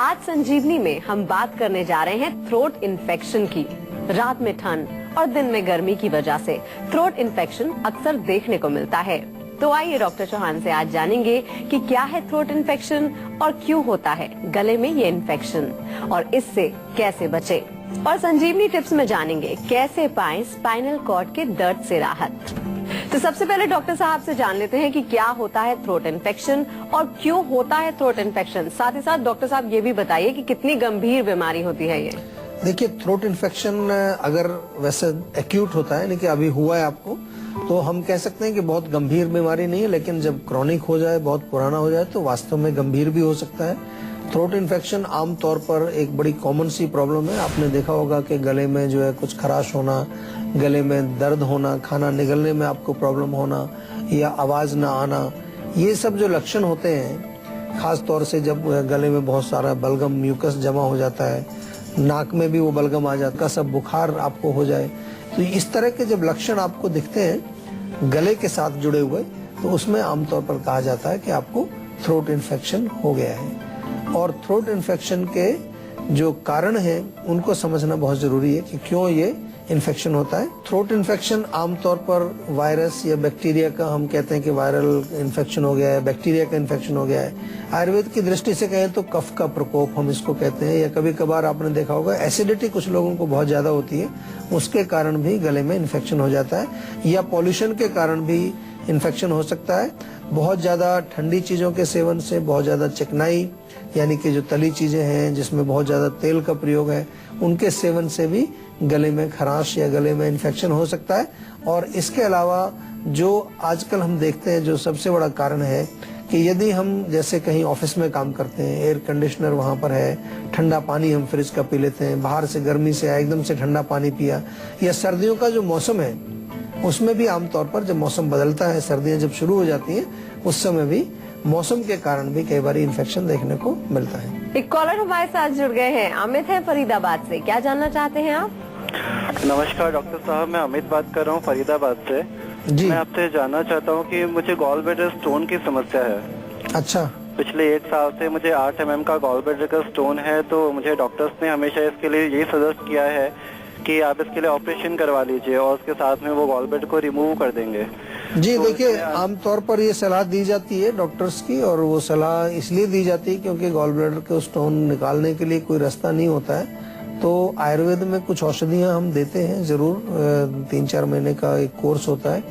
आज संजीवनी में हम बात करने जा रहे हैं थ्रोट इन्फेक्शन की। रात में ठंड और दिन में गर्मी की वजह से थ्रोट इन्फेक्शन अक्सर देखने को मिलता है। तो आइए डॉक्टर चौहान से आज जानेंगे कि क्या है थ्रोट इन्फेक्शन और क्यों होता है गले में ये इन्फेक्शन और इससे कैसे बचे। और संजीवनी टिप्स में जानेंगे कैसे पाएं स्पाइनल कॉर्ड के दर्द से राहत। तो सबसे पहले डॉक्टर साहब से जान लेते हैं कि क्या होता है थ्रोट इन्फेक्शन और क्यों होता है थ्रोट इन्फेक्शन। साथ ही साथ डॉक्टर साहब ये भी बताइए कि कितनी गंभीर बीमारी होती है ये। देखिए, थ्रोट इन्फेक्शन अगर वैसे एक्यूट होता है, लेकिन अभी हुआ है आपको, तो हम कह सकते हैं कि बहुत गंभीर बीमारी नहीं है। लेकिन जब क्रॉनिक हो जाए, बहुत पुराना हो जाए, तो वास्तव में गंभीर भी हो सकता है। थ्रोट इन्फेक्शन आमतौर पर एक बड़ी कॉमन सी प्रॉब्लम है। आपने देखा होगा कि गले में जो है कुछ खराश होना, गले में दर्द होना, खाना निगलने में आपको प्रॉब्लम होना या आवाज ना आना, ये सब जो लक्षण होते हैं, खास तौर से जब गले में बहुत सारा बलगम म्यूकस जमा हो जाता है, नाक में भी वो बलगम आ जाता है, सब बुखार आपको हो जाए, तो इस तरह के जब लक्षण आपको दिखते हैं गले के साथ जुड़े हुए, तो उसमें आमतौर पर कहा जाता है कि आपको थ्रोट इन्फेक्शन हो गया है। और थ्रोट इन्फेक्शन के जो कारण हैं उनको समझना बहुत जरूरी है कि क्यों ये इन्फेक्शन होता है। थ्रोट इन्फेक्शन आमतौर पर वायरस या बैक्टीरिया का, हम कहते हैं कि वायरल इन्फेक्शन हो गया है, बैक्टीरिया का इन्फेक्शन हो गया है। आयुर्वेद की दृष्टि से कहें तो कफ का प्रकोप हम इसको कहते हैं, या कभी कभार आपने देखा होगा एसिडिटी कुछ लोगों को बहुत ज्यादा होती है, उसके कारण भी गले में इन्फेक्शन हो जाता है। या पॉल्यूशन के कारण भी इन्फेक्शन हो सकता है। बहुत ज्यादा ठंडी चीजों के सेवन से, बहुत ज्यादा चिकनाई यानी कि जो तली चीजें हैं जिसमें बहुत ज्यादा तेल का प्रयोग है, उनके सेवन से भी गले में खराश या गले में इन्फेक्शन हो सकता है। और इसके अलावा जो आजकल हम देखते हैं, जो सबसे बड़ा कारण है कि यदि हम जैसे कहीं ऑफिस में काम करते हैं, एयर कंडीशनर वहां पर है, ठंडा पानी हम फ्रिज का पी लेते हैं, बाहर से गर्मी से आया एकदम से ठंडा पानी पिया, या सर्दियों का जो मौसम है उसमें भी आमतौर पर जब मौसम बदलता है, सर्दियां जब शुरू हो जाती हैं, उस समय भी मौसम के कारण भी कई बार इन्फेक्शन देखने को मिलता है। एक कॉलर हमारे साथ जुड़ गए हैं, अमित है फरीदाबाद से। क्या जानना चाहते हैं आप? नमस्कार डॉक्टर साहब, मैं अमित बात कर रहा हूँ फरीदाबाद से जी। मैं आपसे जानना चाहता हूँ कि मुझे गॉल ब्लैडर स्टोन की समस्या है। अच्छा। पिछले 1 साल से मुझे 8 mm का गॉल ब्लैडर का स्टोन है, तो मुझे डॉक्टर्स ने हमेशा इसके लिए यही सजेस्ट किया है कि आप इसके लिए ऑपरेशन करवा लीजिए और उसके साथ में वो गॉल ब्लैडर को रिमूव कर देंगे। जी तो देखिए, आमतौर पर ये सलाह दी जाती है डॉक्टर्स की, और वो सलाह इसलिए दी जाती है क्योंकि गॉल ब्लैडर के स्टोन निकालने के लिए कोई रास्ता नहीं होता है। तो आयुर्वेद में कुछ औषधियां हम देते हैं जरूर, 3-4 महीने का एक कोर्स होता है,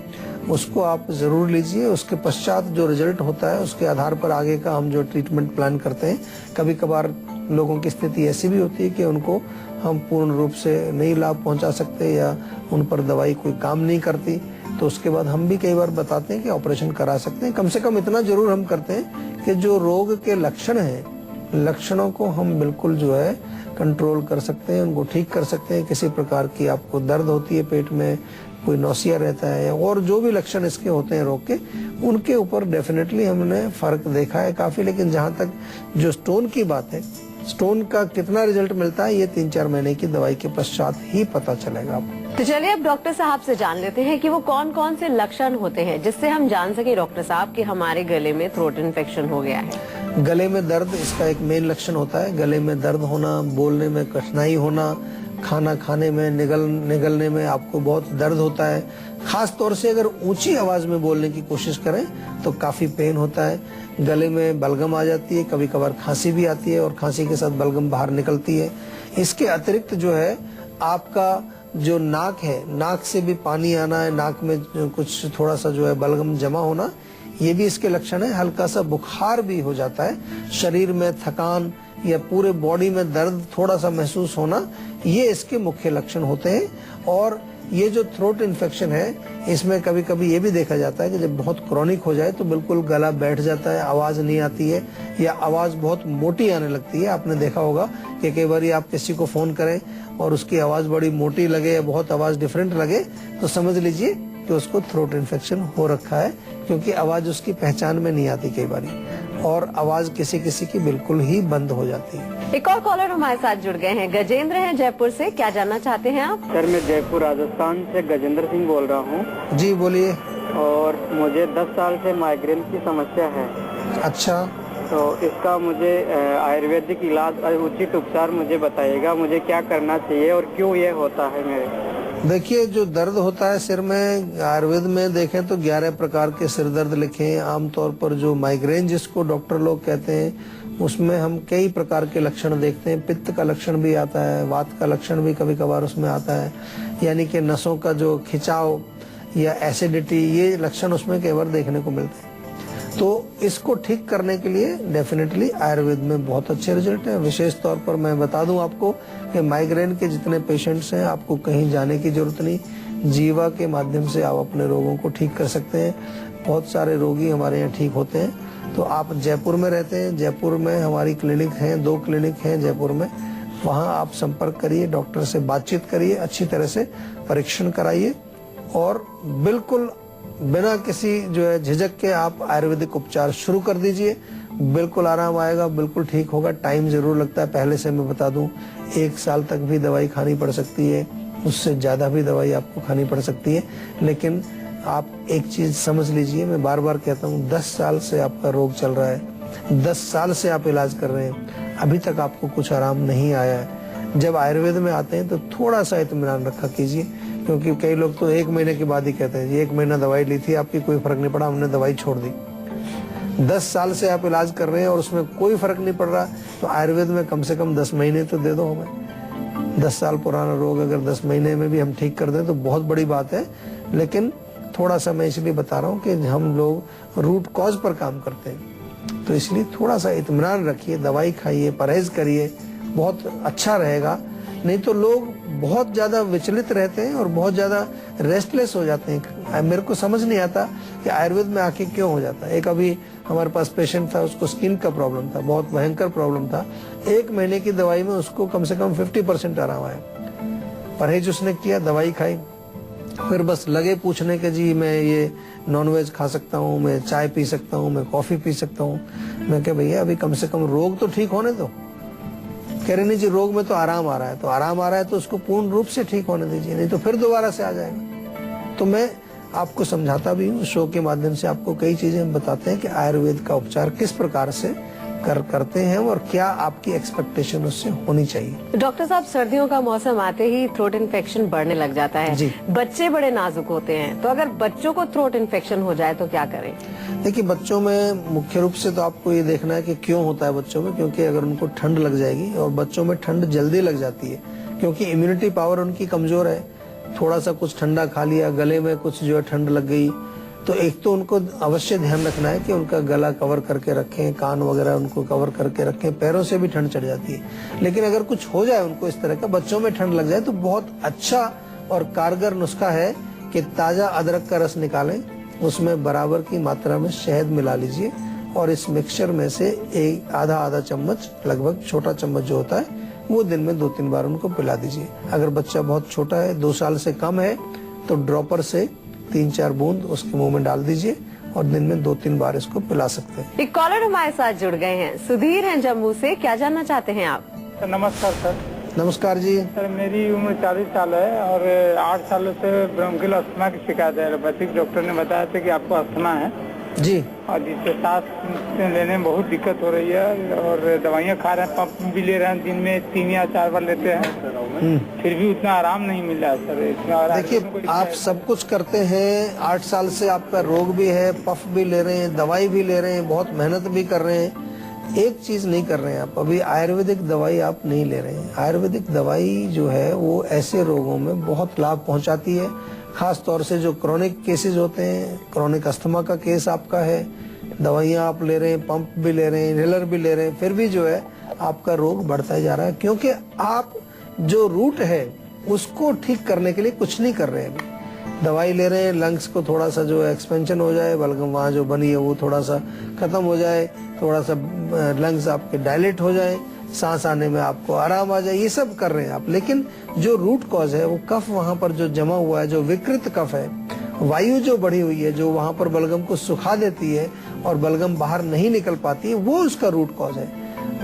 उसको आप जरूर लीजिए। उसके पश्चात जो रिजल्ट होता है उसके आधार पर आगे का हम जो ट्रीटमेंट प्लान करते हैं। कभी कभार लोगों की स्थिति ऐसी भी होती है कि उनको हम पूर्ण रूप से नहीं लाभ पहुंचा सकते या उन पर दवाई कोई काम नहीं करती, तो उसके बाद हम भी कई बार बताते हैं कि ऑपरेशन करा सकते हैं। कम से कम इतना जरूर हम करते हैं कि जो रोग के लक्षण हैं, लक्षणों को हम बिल्कुल जो है कंट्रोल कर सकते हैं, उनको ठीक कर सकते हैं। किसी प्रकार की आपको दर्द होती है पेट में, कोई नौसिया रहता है, और जो भी लक्षण इसके होते हैं रोग के, उनके ऊपर डेफिनेटली हमने फर्क देखा है काफी। लेकिन जहाँ तक जो स्टोन की बात है, स्टोन का कितना रिजल्ट मिलता है ये 3-4 महीने की दवाई के पश्चात ही पता चलेगा आपको। तो चलिए अब डॉक्टर साहब से जान लेते हैं कि वो कौन कौन से लक्षण होते हैं जिससे हम जान सके डॉक्टर साहब कि हमारे गले में थ्रोट इन्फेक्शन हो गया है। गले में दर्द इसका एक मेन लक्षण होता है। गले में दर्द होना, बोलने में कठिनाई होना, खाना खाने में निगलने में आपको बहुत दर्द होता है। खास तौर से अगर ऊंची आवाज में बोलने की कोशिश करें तो काफी पेन होता है। गले में बलगम आ जाती है, कभी कभार खांसी भी आती है और खांसी के साथ बलगम बाहर निकलती है। इसके अतिरिक्त जो है आपका जो नाक है, नाक से भी पानी आना है, नाक में कुछ थोड़ा सा जो है बलगम जमा होना, ये भी इसके लक्षण है। हल्का सा बुखार भी हो जाता है, शरीर में थकान या पूरे बॉडी में दर्द थोड़ा सा महसूस होना, ये इसके मुख्य लक्षण होते हैं। और ये जो थ्रोट इन्फेक्शन है, इसमें कभी कभी ये भी देखा जाता है कि जब बहुत क्रॉनिक हो जाए तो बिल्कुल गला बैठ जाता है, आवाज नहीं आती है या आवाज बहुत मोटी आने लगती है। आपने देखा होगा कि कई बार आप किसी को फोन करें और उसकी आवाज बड़ी मोटी लगे या बहुत आवाज डिफरेंट लगे, तो समझ लीजिए कि उसको थ्रोट इन्फेक्शन हो रखा है, क्योंकि आवाज उसकी पहचान में नहीं आती कई बार, और आवाज किसी किसी की बिल्कुल ही बंद हो जाती है। एक और कॉलर हमारे साथ जुड़ गए हैं, गजेंद्र हैं जयपुर से। क्या जानना चाहते हैं आप? सर, मैं जयपुर राजस्थान से गजेंद्र सिंह बोल रहा हूँ। जी बोलिए। और मुझे 10 साल से माइग्रेन की समस्या है। अच्छा। तो इसका मुझे आयुर्वेदिक इलाज और उचित उपचार मुझे बताइएगा, मुझे क्या करना चाहिए और क्यों ये होता है मेरे। देखिए, जो दर्द होता है सिर में, आयुर्वेद में देखें तो 11 प्रकार के सिर दर्द लिखे हैं। आमतौर पर जो माइग्रेन जिसको डॉक्टर लोग कहते हैं, उसमें हम कई प्रकार के लक्षण देखते हैं। पित्त का लक्षण भी आता है, वात का लक्षण भी कभी कभार उसमें आता है, यानी कि नसों का जो खिंचाव या एसिडिटी, ये लक्षण उसमें कई बार देखने को मिलते हैं। तो इसको ठीक करने के लिए डेफिनेटली आयुर्वेद में बहुत अच्छे रिजल्ट है। विशेष तौर पर मैं बता दूं आपको कि माइग्रेन के जितने पेशेंट्स हैं, आपको कहीं जाने की जरूरत नहीं, जीवा के माध्यम से आप अपने रोगों को ठीक कर सकते हैं। बहुत सारे रोगी हमारे यहाँ ठीक होते हैं। तो आप जयपुर में रहते हैं, जयपुर में हमारी क्लिनिक हैं, 2 क्लिनिक हैं जयपुर में, वहाँ आप संपर्क करिए, डॉक्टर से बातचीत करिए, अच्छी तरह से परीक्षण कराइए और बिल्कुल बिना किसी जो है झिझक के आप आयुर्वेदिक उपचार शुरू कर दीजिए। बिल्कुल आराम आएगा, बिल्कुल ठीक होगा। टाइम जरूर लगता है, पहले से मैं बता दूं, 1 साल तक भी दवाई खानी पड़ सकती है, उससे ज्यादा भी दवाई आपको खानी पड़ सकती है। लेकिन आप एक चीज समझ लीजिए, मैं बार बार कहता हूँ, 10 साल से आपका रोग चल रहा है, 10 साल से आप इलाज कर रहे हैं, अभी तक आपको कुछ आराम नहीं आया है। जब आयुर्वेद में आते हैं तो थोड़ा सा इत्मीनान रखा कीजिए, क्योंकि कई लोग तो 1 महीने के बाद ही कहते हैं, 1 महीना दवाई ली थी आपकी, कोई फर्क नहीं पड़ा, हमने दवाई छोड़ दी। 10 साल से आप इलाज कर रहे हैं और उसमें कोई फर्क नहीं पड़ रहा, तो आयुर्वेद में कम से कम 10 महीने तो दे दो हमें। 10 साल पुराना रोग अगर 10 महीने में भी हम ठीक कर दें तो बहुत बड़ी बात है। लेकिन थोड़ा सा मैं इसलिए बता रहा हूँ कि हम लोग रूट कॉज पर काम करते हैं, तो इसलिए थोड़ा सा इत्मीनान रखिए, दवाई खाइए, परहेज करिए, बहुत अच्छा रहेगा। नहीं तो लोग बहुत ज्यादा विचलित रहते हैं और बहुत ज्यादा रेस्टलेस हो जाते हैं। मेरे को समझ नहीं आता कि आयुर्वेद में आके क्यों हो जाता है। एक अभी हमारे पास पेशेंट था, उसको स्किन का प्रॉब्लम था, बहुत भयंकर प्रॉब्लम था। 1 महीने की दवाई में उसको कम से कम 50% आराम आया। परहेज उसने किया, दवाई खाई, फिर बस लगे पूछने के जी मैं ये नॉनवेज खा सकता हूँ, मैं चाय पी सकता हूँ, मैं कॉफी पी सकता हूँ। मैं कह भैया अभी कम से कम रोग तो ठीक होने दो। कह रहे नहीं जी रोग में तो आराम आ रहा है, तो आराम आ रहा है तो उसको पूर्ण रूप से ठीक होने दीजिए, नहीं तो फिर दोबारा से आ जाएगा। तो मैं आपको समझाता भी हूँ, शो के माध्यम से आपको कई चीजें हम बताते हैं कि आयुर्वेद का उपचार किस प्रकार से करते हैं और क्या आपकी एक्सपेक्टेशन उससे होनी चाहिए। डॉक्टर साहब, सर्दियों का मौसम आते ही थ्रोट इन्फेक्शन बढ़ने लग जाता है जी। बच्चे बड़े नाजुक होते हैं, तो अगर बच्चों को थ्रोट इन्फेक्शन हो जाए तो क्या करें? देखिए, बच्चों में मुख्य रूप से तो आपको ये देखना है कि क्यों होता है बच्चों में, क्योंकि अगर उनको ठंड लग जाएगी, और बच्चों में ठंड जल्दी लग जाती है क्योंकि इम्यूनिटी पावर उनकी कमजोर है। थोड़ा सा कुछ ठंडा खा लिया, गले में कुछ जो है ठंड लग गई, तो एक तो उनको अवश्य ध्यान रखना है कि उनका गला कवर करके रखें, कान वगैरह उनको कवर करके रखें, पैरों से भी ठंड चढ़ जाती है। लेकिन अगर कुछ हो जाए उनको इस तरह का, बच्चों में ठंड लग जाए, तो बहुत अच्छा और कारगर नुस्खा है कि ताजा अदरक का रस निकालें, उसमें बराबर की मात्रा में शहद मिला लीजिए और इस मिक्सचर में से आधा चम्मच, लगभग छोटा चम्मच जो होता है, वो दिन में 2-3 बार उनको पिला दीजिए। अगर बच्चा बहुत छोटा है, 2 साल से कम है, तो ड्रॉपर से 3-4 बूंद उसके मुंह में डाल दीजिए और दिन में 2-3 बार इसको पिला सकते हैं। एक कॉलर हमारे साथ जुड़ गए हैं, सुधीर हैं जम्मू से। क्या जानना चाहते हैं आप? नमस्कार सर। नमस्कार जी। सर मेरी उम्र 40 साल है और 8 सालों से ब्रोंकियल अस्थमा की शिकायत है। एलोपैथिक डॉक्टर ने बताया था कि आपको अस्थमा है जी, और जिससे सांस लेने में बहुत दिक्कत हो रही है और दवाइयाँ खा रहे हैं, पंप भी ले रहे हैं, दिन में 3 या 4 बार लेते हैं, फिर भी उतना आराम नहीं मिल रहा है सर। देखिए, आप सब कुछ करते हैं, 8 साल से आपका रोग भी है, पफ भी ले रहे हैं, दवाई भी ले रहे हैं, बहुत मेहनत भी कर रहे हैं, एक चीज नहीं कर रहे हैं आप, अभी आयुर्वेदिक दवाई आप नहीं ले रहे हैं। आयुर्वेदिक दवाई जो है वो ऐसे रोगों में बहुत लाभ पहुंचाती है, खास तौर से जो क्रोनिक केसेस होते हैं। क्रोनिक अस्थमा का केस आपका है, दवाइयां आप ले रहे हैं, पंप भी ले रहे हैं, इनहेलर भी ले रहे हैं, फिर भी जो है आपका रोग बढ़ता ही जा रहा है, क्योंकि आप जो रूट है उसको ठीक करने के लिए कुछ नहीं कर रहे हैं। अभी दवाई ले रहे हैं, लंग्स को थोड़ा सा जो एक्सपेंशन हो जाए, बलगम वहाँ जो बनी है वो थोड़ा सा खत्म हो जाए, थोड़ा सा लंग्स आपके डायलेट हो जाए, सांस आने में आपको आराम आ जाए, ये सब कर रहे हैं आप। लेकिन जो रूट कॉज है, वो कफ वहाँ पर जो जमा हुआ है, जो विकृत कफ है, वायु जो बढ़ी हुई है, जो वहाँ पर बलगम को सुखा देती है और बलगम बाहर नहीं निकल पाती है, वो उसका रूट कॉज है।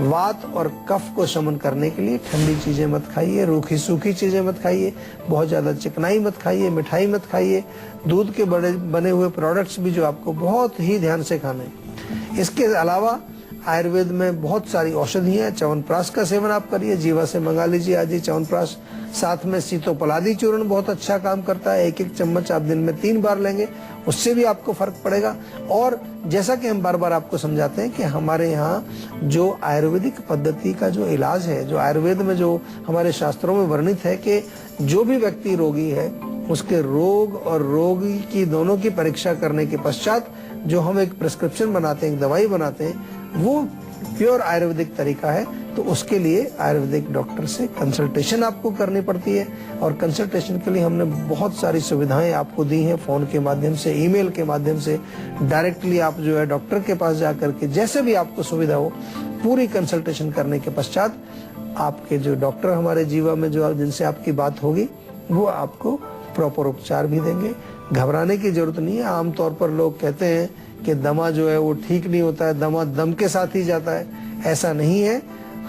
वात और कफ को शमन करने के लिए ठंडी चीजें मत खाइए, रूखी सूखी चीजें मत खाइए, बहुत ज्यादा चिकनाई मत खाइए, मिठाई मत खाइए, दूध के बने हुए प्रोडक्ट्स भी जो आपको बहुत ही ध्यान से खाने हैं। इसके अलावा आयुर्वेद में बहुत सारी औषधियां, च्यवनप्राश का सेवन आप करिए, जीवा से मंगा लीजिए आज ही च्यवनप्राश। साथ में सीतोपलादी चूर्ण बहुत अच्छा काम करता है, 1-1 चम्मच आप दिन में 3 बार लेंगे, उससे भी आपको फर्क पड़ेगा। और जैसा कि हम बार बार आपको समझाते हैं कि हमारे यहाँ जो आयुर्वेदिक पद्धति का जो इलाज है, जो आयुर्वेद में जो हमारे शास्त्रों में वर्णित है कि जो भी व्यक्ति रोगी है उसके रोग और रोगी की दोनों की परीक्षा करने के पश्चात जो हम एक प्रिस्क्रिप्शन बनाते हैं, एक दवाई बनाते हैं, वो प्योर आयुर्वेदिक तरीका है। तो उसके लिए आयुर्वेदिक डॉक्टर से कंसल्टेशन आपको करनी पड़ती है, और कंसल्टेशन के लिए हमने बहुत सारी सुविधाएं आपको दी हैं, फोन के माध्यम से, ईमेल के माध्यम से, डायरेक्टली आप जो है डॉक्टर के पास जाकर के जैसे भी आपको सुविधा हो, पूरी कंसल्टेशन करने के पश्चात आपके जो डॉक्टर हमारे जीवा में जो जिनसे आपकी बात होगी वो आपको प्रॉपर उपचार भी देंगे। घबराने की जरूरत नहीं है। आमतौर पर लोग कहते हैं कि दमा जो है वो ठीक नहीं होता है, दमा दम के साथ ही जाता है, ऐसा नहीं है।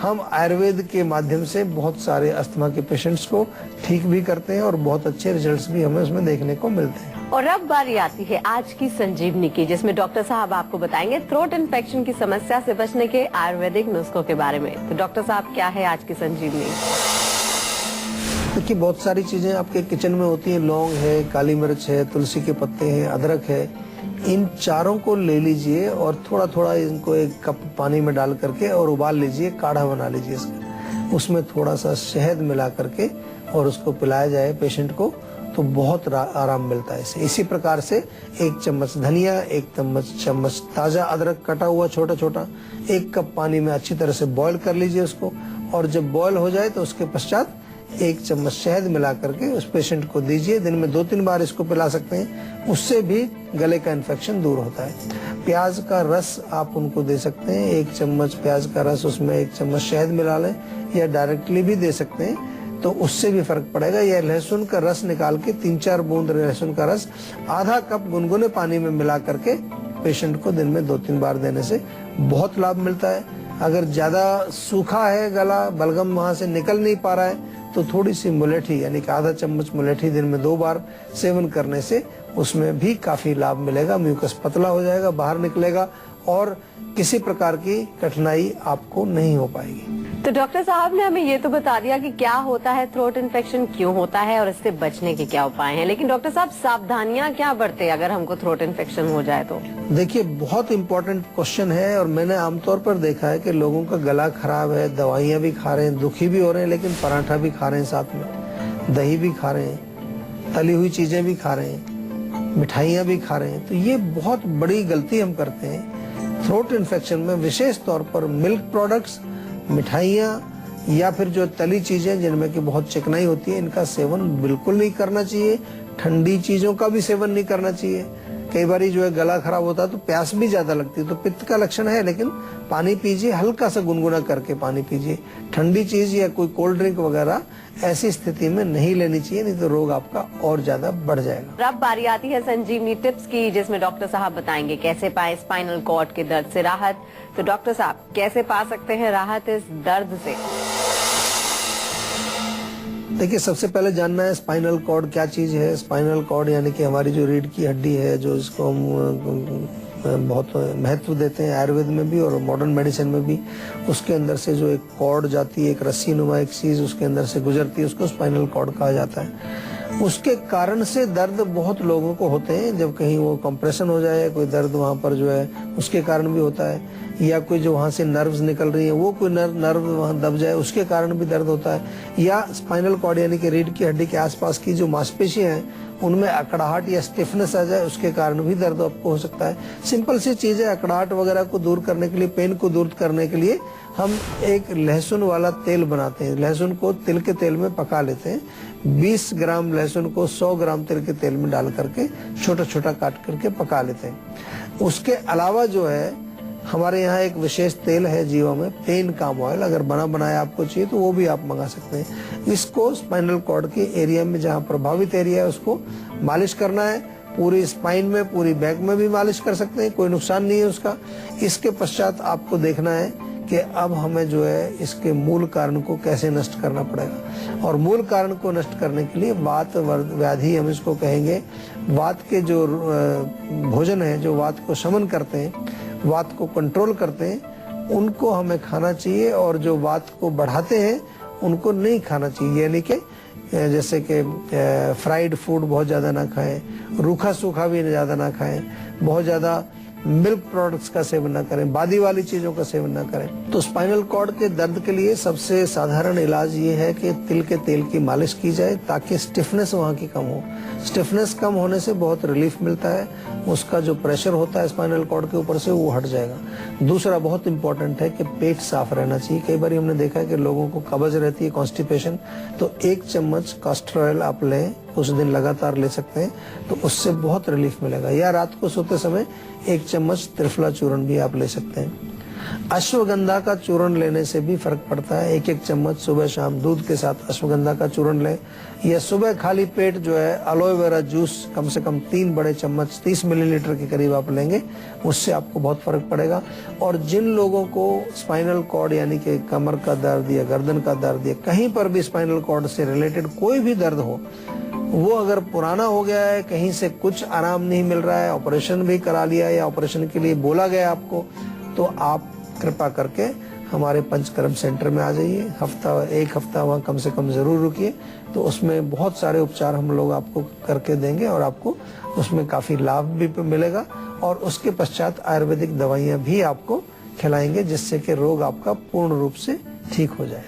हम आयुर्वेद के माध्यम से बहुत सारे अस्थमा के पेशेंट्स को ठीक भी करते हैं और बहुत अच्छे रिजल्ट्स भी हमें उसमें देखने को मिलते हैं। और अब बारी आती है आज की संजीवनी की, जिसमें डॉक्टर साहब आपको बताएंगे थ्रोट इन्फेक्शन की समस्या से बचने के आयुर्वेदिक नुस्खों के बारे में। तो डॉक्टर साहब, क्या है आज की संजीवनी? देखिए, बहुत सारी चीजें आपके किचन में होती हैं। लौंग है, काली मिर्च है, तुलसी के पत्ते हैं, अदरक है। इन चारों को ले लीजिए और थोड़ा थोड़ा इनको 1 कप पानी में डाल करके और उबाल लीजिए, काढ़ा बना लीजिए इसका। उसमें थोड़ा सा शहद मिला करके और उसको पिलाया जाए पेशेंट को, तो बहुत आराम मिलता है इससे। इसी प्रकार से 1 चम्मच धनिया, 1 चम्मच ताजा अदरक कटा हुआ छोटा छोटा, 1 कप पानी में अच्छी तरह से बॉईल कर लीजिए उसको, और जब बॉईल हो जाए तो उसके पश्चात 1 चम्मच शहद मिला करके उस पेशेंट को दीजिए। दिन में 2-3 बार इसको पिला सकते हैं, उससे भी गले का इन्फेक्शन दूर होता है। प्याज का रस आप उनको दे सकते हैं, 1 चम्मच प्याज का रस, उसमें 1 चम्मच शहद मिला लें, या डायरेक्टली भी दे सकते हैं, तो उससे भी फर्क पड़ेगा। या लहसुन का रस निकाल के 3-4 बूंद लहसुन का रस आधा कप गुनगुने पानी में मिला करके पेशेंट को दिन में 2-3 बार देने से बहुत लाभ मिलता है। अगर ज्यादा सूखा है गला, बलगम वहां से निकल नहीं पा रहा है, तो थोड़ी सी मुलेठी यानी कि आधा चम्मच मुलेठी दिन में 2 बार सेवन करने से उसमें भी काफी लाभ मिलेगा। म्यूकस पतला हो जाएगा, बाहर निकलेगा, और किसी प्रकार की कठिनाई आपको नहीं हो पाएगी। तो डॉक्टर साहब ने हमें ये तो बता दिया कि क्या होता है थ्रोट इन्फेक्शन, क्यों होता है और इससे बचने के क्या उपाय हैं, लेकिन डॉक्टर साहब सावधानियां क्या बरते अगर हमको थ्रोट इन्फेक्शन हो जाए तो? देखिए, बहुत इम्पोर्टेंट क्वेश्चन है, और मैंने आमतौर पर देखा है कि लोगों का गला खराब है, दवाइयाँ भी खा रहे हैं, दुखी भी हो रहे हैं, लेकिन पराठा भी खा रहे हैं, साथ में दही भी खा रहे हैं, तली हुई चीजें भी खा रहे हैं, मिठाइयाँ भी खा रहे हैं। तो ये बहुत बड़ी गलती हम करते हैं। थ्रोट इन्फेक्शन में विशेष तौर पर मिल्क प्रोडक्ट्स, मिठाइयाँ या फिर जो तली चीजें जिनमें कि बहुत चिकनाई होती है, इनका सेवन बिल्कुल नहीं करना चाहिए। ठंडी चीजों का भी सेवन नहीं करना चाहिए। कई बार जो है गला खराब होता है तो प्यास भी ज्यादा लगती है, तो पित्त का लक्षण है, लेकिन पानी पीजिए, हल्का सा गुनगुना करके पानी पीजिए। ठंडी चीज या कोई कोल्ड ड्रिंक वगैरह ऐसी स्थिति में नहीं लेनी चाहिए, नहीं तो रोग आपका और ज्यादा बढ़ जाएगा। अब बारी आती है संजीवनी टिप्स की, जिसमें डॉक्टर साहब बताएंगे कैसे पाए स्पाइनल कॉर्ड के दर्द से राहत। तो डॉक्टर साहब, कैसे पा सकते हैं राहत इस दर्द से? देखिए, सबसे पहले जानना है स्पाइनल कॉर्ड क्या चीज है। स्पाइनल कॉर्ड यानी कि हमारी जो रीढ़ की हड्डी है, जो इसको हम बहुत महत्व देते हैं आयुर्वेद में भी और मॉडर्न मेडिसिन में भी। उसके अंदर से जो एक कॉर्ड जाती है, एक रस्सी नुमा एक चीज उसके अंदर से गुजरती है, उसको स्पाइनल कॉर्ड कहा जाता है। उसके कारण से दर्द बहुत लोगों को होते हैं। जब कहीं वो कंप्रेशन हो जाए, कोई दर्द वहां पर जो है उसके कारण भी होता है, या कोई जो वहां से नर्व्स निकल रही है वो कोई नर्व वहां दब जाए, उसके कारण भी दर्द होता है। या स्पाइनल कॉर्ड यानी कि रीढ़ की हड्डी के आसपास की जो मांसपेशियां हैं उनमें अकड़ाहट या स्टिफनेस आ जाए, उसके कारण भी दर्द आपको हो सकता है। सिंपल सी चीज है, अकड़ाहट वगैरह को दूर करने के लिए, पेन को दूर करने के लिए हम एक लहसुन वाला तेल बनाते हैं। लहसुन को तिल के तेल में पका लेते हैं। 20 ग्राम लहसुन को 100 ग्राम तिल के तेल में डाल करके छोटा छोटा काट करके पका लेते हैं। उसके अलावा जो है हमारे यहाँ एक विशेष तेल है जीवा में, पेन काम ऑयल, अगर बना बनाया आपको चाहिए तो वो भी आप मंगा सकते हैं। इसको स्पाइनल कॉर्ड के एरिया में जहाँ प्रभावित एरिया है उसको मालिश करना है। पूरी स्पाइन में, पूरी बैक में भी मालिश कर सकते हैं, कोई नुकसान नहीं है उसका। इसके पश्चात आपको देखना है कि अब हमें जो है इसके मूल कारण को कैसे नष्ट करना पड़ेगा। और मूल कारण को नष्ट करने के लिए वात व्याधि हम इसको कहेंगे। वात के जो भोजन है, जो वात को शमन करते हैं, वात को कंट्रोल करते हैं, उनको हमें खाना चाहिए, और जो वात को बढ़ाते हैं उनको नहीं खाना चाहिए। यानी कि जैसे कि फ्राइड फूड बहुत ज़्यादा ना खाएं, रूखा सूखा भी ज़्यादा ना खाएं, बहुत ज़्यादा मिल्क प्रोडक्ट्स का सेवन ना करें, बादी वाली चीज़ों का सेवन ना करें। तो स्पाइनल कॉर्ड के दर्द के लिए सबसे साधारण इलाज ये है कि तिल के तेल की मालिश की जाए ताकि स्टिफनेस वहाँ की कम हो। स्टिफनेस कम होने से बहुत रिलीफ मिलता है, उसका जो प्रेशर होता है स्पाइनल कॉर्ड के ऊपर से वो हट जाएगा। दूसरा बहुत इंपॉर्टेंट है कि पेट साफ रहना चाहिए। कई बार हमने देखा है कि लोगों को कब्ज रहती है, कॉन्स्टिपेशन, तो 1 चम्मच कास्टर ऑयल आप लें, कुछ दिन लगातार ले सकते हैं, तो उससे बहुत रिलीफ मिलेगा। या रात को सोते समय 1 चम्मच त्रिफला चूर्ण भी आप ले सकते हैं। अश्वगंधा का चूर्ण लेने से भी फर्क पड़ता है। 1-1 चम्मच सुबह शाम दूध के साथ अश्वगंधा का चूर्ण लें, या सुबह खाली पेट जो है एलोवेरा जूस कम से कम 3 बड़े चम्मच 30 मिलीलीटर के करीब आप लेंगे, उससे आपको बहुत फर्क पड़ेगा। और जिन लोगों को स्पाइनल कॉर्ड यानी कि कमर का दर्द या गर्दन का दर्द या कहीं पर भी स्पाइनल कॉर्ड से रिलेटेड कोई भी दर्द हो, वो अगर पुराना हो गया है, कहीं से कुछ आराम नहीं मिल रहा है, ऑपरेशन भी करा लिया या ऑपरेशन के लिए बोला गया आपको, तो आप कृपा करके हमारे पंचकर्म सेंटर में आ जाइए। 1 हफ्ता वहाँ कम से कम जरूर रुकिए, तो उसमें बहुत सारे उपचार हम लोग आपको करके देंगे और आपको उसमें काफी लाभ भी मिलेगा। और उसके पश्चात आयुर्वेदिक दवाइयाँ भी आपको खिलाएंगे, जिससे कि रोग आपका पूर्ण रूप से ठीक हो जाए।